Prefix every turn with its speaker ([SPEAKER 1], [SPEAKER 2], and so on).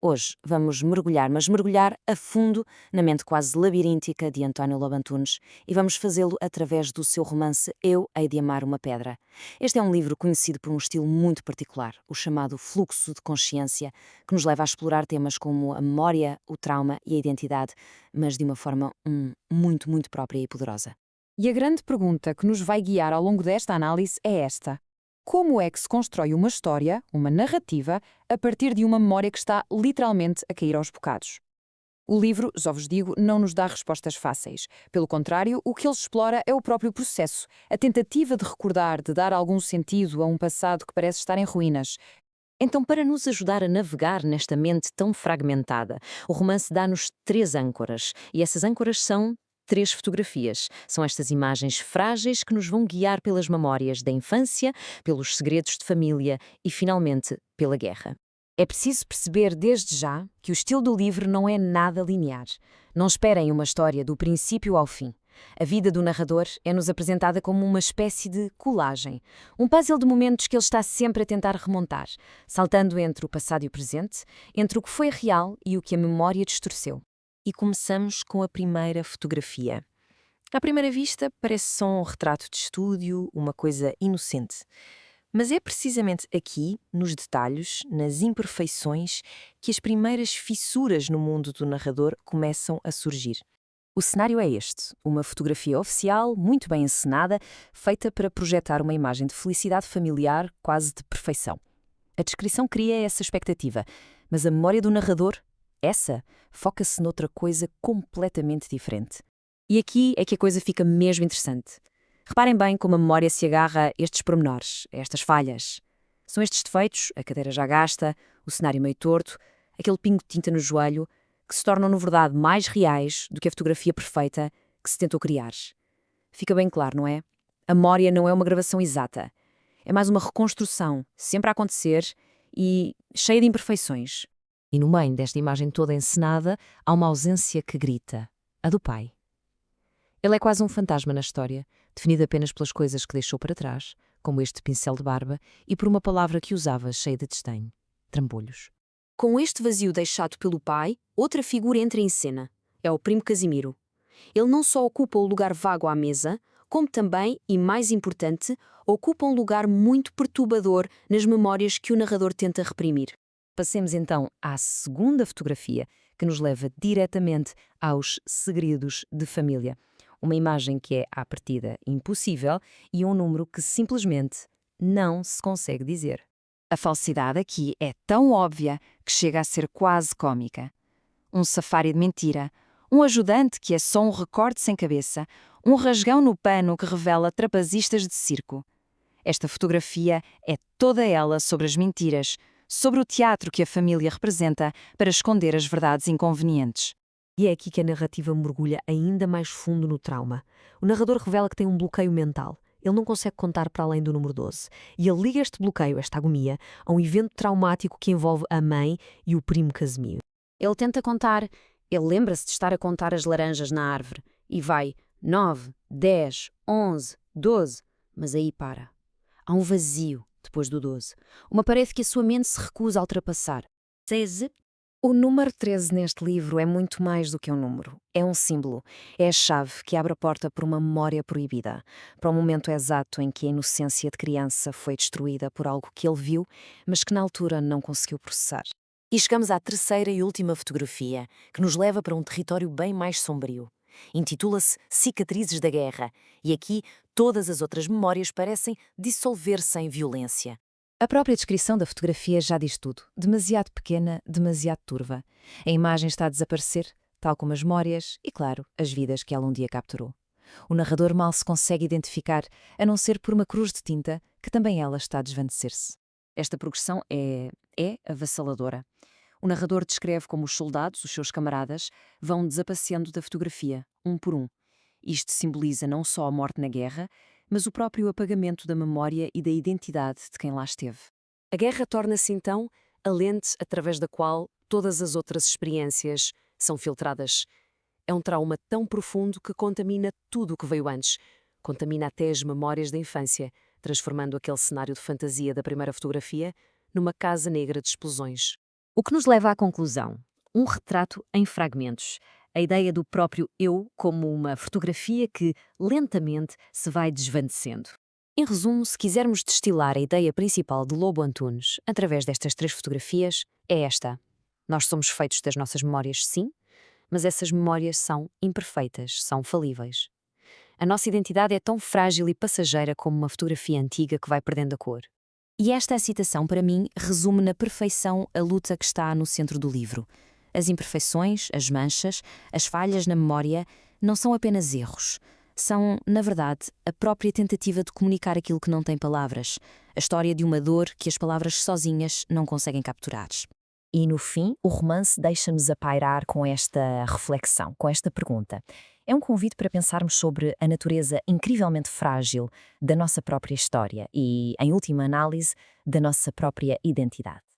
[SPEAKER 1] Hoje vamos mergulhar, mas mergulhar a fundo na mente quase labiríntica de António Lobo Antunes e vamos fazê-lo através do seu romance Eu Hei de Amar uma Pedra. Este é um livro conhecido por um estilo muito particular, o chamado fluxo de consciência, que nos leva a explorar temas como a memória, o trauma e a identidade, mas de uma forma muito própria e poderosa.
[SPEAKER 2] E a grande pergunta que nos vai guiar ao longo desta análise é esta: como é que se constrói uma história, uma narrativa, a partir de uma memória que está literalmente a cair aos bocados? O livro, já vos digo, não nos dá respostas fáceis. Pelo contrário, o que ele explora é o próprio processo, a tentativa de recordar, de dar algum sentido a um passado que parece estar em ruínas.
[SPEAKER 1] Então, para nos ajudar a navegar nesta mente tão fragmentada, o romance dá-nos três âncoras, e essas âncoras são três fotografias. São estas imagens frágeis que nos vão guiar pelas memórias da infância, pelos segredos de família e, finalmente, pela guerra.
[SPEAKER 2] É preciso perceber desde já que o estilo do livro não é nada linear. Não esperem uma história do princípio ao fim. A vida do narrador é-nos apresentada como uma espécie de colagem, um puzzle de momentos que ele está sempre a tentar remontar, saltando entre o passado e o presente, entre o que foi real e o que a memória distorceu.
[SPEAKER 1] E começamos com a primeira fotografia. À primeira vista, parece só um retrato de estúdio, uma coisa inocente. Mas é precisamente aqui, nos detalhes, nas imperfeições, que as primeiras fissuras no mundo do narrador começam a surgir. O cenário é este: uma fotografia oficial, muito bem encenada, feita para projetar uma imagem de felicidade familiar, quase de perfeição. A descrição cria essa expectativa, mas a memória do narrador, essa, foca-se noutra coisa completamente diferente. E aqui é que a coisa fica mesmo interessante. Reparem bem como a memória se agarra a estes pormenores, a estas falhas. São estes defeitos, a cadeira já gasta, o cenário meio torto, aquele pingo de tinta no joelho, que se tornam, na verdade, mais reais do que a fotografia perfeita que se tentou criar. Fica bem claro, não é? A memória não é uma gravação exata. É mais uma reconstrução, sempre a acontecer e cheia de imperfeições. E no meio desta imagem toda encenada, há uma ausência que grita: a do pai. Ele é quase um fantasma na história, definido apenas pelas coisas que deixou para trás, como este pincel de barba, e por uma palavra que usava cheia de desdenho: trambolhos. Com este vazio deixado pelo pai, outra figura entra em cena. É o primo Casimiro. Ele não só ocupa o lugar vago à mesa, como também, e mais importante, ocupa um lugar muito perturbador nas memórias que o narrador tenta reprimir. Passemos então à segunda fotografia, que nos leva diretamente aos segredos de família. Uma imagem que é, à partida, impossível e um número que simplesmente não se consegue dizer. A falsidade aqui é tão óbvia que chega a ser quase cômica. Um safari de mentira, um ajudante que é só um recorte sem cabeça, um rasgão no pano que revela trapazistas de circo. Esta fotografia é toda ela sobre as mentiras, sobre o teatro que a família representa para esconder as verdades inconvenientes. E é aqui que a narrativa mergulha ainda mais fundo no trauma. O narrador revela que tem um bloqueio mental. Ele não consegue contar para além do número 12. E ele liga este bloqueio, esta agonia, a um evento traumático que envolve a mãe e o primo Casimiro. Ele tenta contar, ele lembra-se de estar a contar as laranjas na árvore. E vai 9, 10, 11, 12, mas aí para. Há um vazio depois do 12. Uma parede que a sua mente se recusa a ultrapassar. 13. O número 13 neste livro é muito mais do que um número. É um símbolo. É a chave que abre a porta para uma memória proibida, para um momento exato em que a inocência de criança foi destruída por algo que ele viu, mas que na altura não conseguiu processar. E chegamos à terceira e última fotografia, que nos leva para um território bem mais sombrio. Intitula-se Cicatrizes da Guerra, e aqui todas as outras memórias parecem dissolver-se em violência. A própria descrição da fotografia já diz tudo. Demasiado pequena, demasiado turva. A imagem está a desaparecer, tal como as memórias e, claro, as vidas que ela um dia capturou. O narrador mal se consegue identificar, a não ser por uma cruz de tinta, que também ela está a desvanecer-se. Esta progressão é avassaladora. O narrador descreve como os soldados, os seus camaradas, vão desaparecendo da fotografia, um por um. Isto simboliza não só a morte na guerra, mas o próprio apagamento da memória e da identidade de quem lá esteve. A guerra torna-se então a lente através da qual todas as outras experiências são filtradas. É um trauma tão profundo que contamina tudo o que veio antes. Contamina até as memórias da infância, transformando aquele cenário de fantasia da primeira fotografia numa casa negra de explosões.
[SPEAKER 3] O que nos leva à conclusão: um retrato em fragmentos. A ideia do próprio eu como uma fotografia que lentamente se vai desvanecendo. Em resumo, se quisermos destilar a ideia principal de Lobo Antunes através destas 3 fotografias, é esta. Nós somos feitos das nossas memórias, sim, mas essas memórias são imperfeitas, são falíveis. A nossa identidade é tão frágil e passageira como uma fotografia antiga que vai perdendo a cor.
[SPEAKER 1] E esta citação, para mim, resume na perfeição a luta que está no centro do livro. As imperfeições, as manchas, as falhas na memória não são apenas erros. São, na verdade, a própria tentativa de comunicar aquilo que não tem palavras, a história de uma dor que as palavras sozinhas não conseguem capturar. E, no fim, o romance deixa-nos a pairar com esta reflexão, com esta pergunta. É um convite para pensarmos sobre a natureza incrivelmente frágil da nossa própria história e, em última análise, da nossa própria identidade.